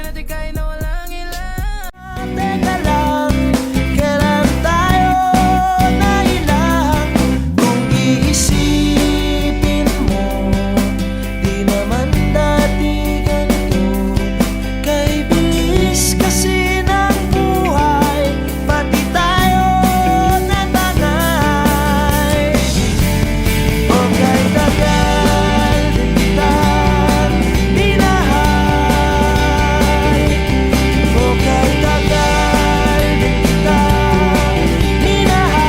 natin kahit na walang ilan. Teka lang, kailan tayo nailang? Kung iisipin mo, di naman dati ganito. Kay bilis kasi ng buhay, pati tayo natangay. O kay tagal din kitang minahal. O kay tagal din kitang minahal.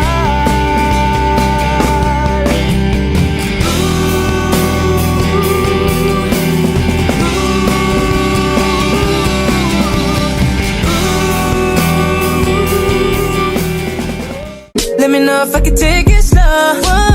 Let me know if I can take it slow.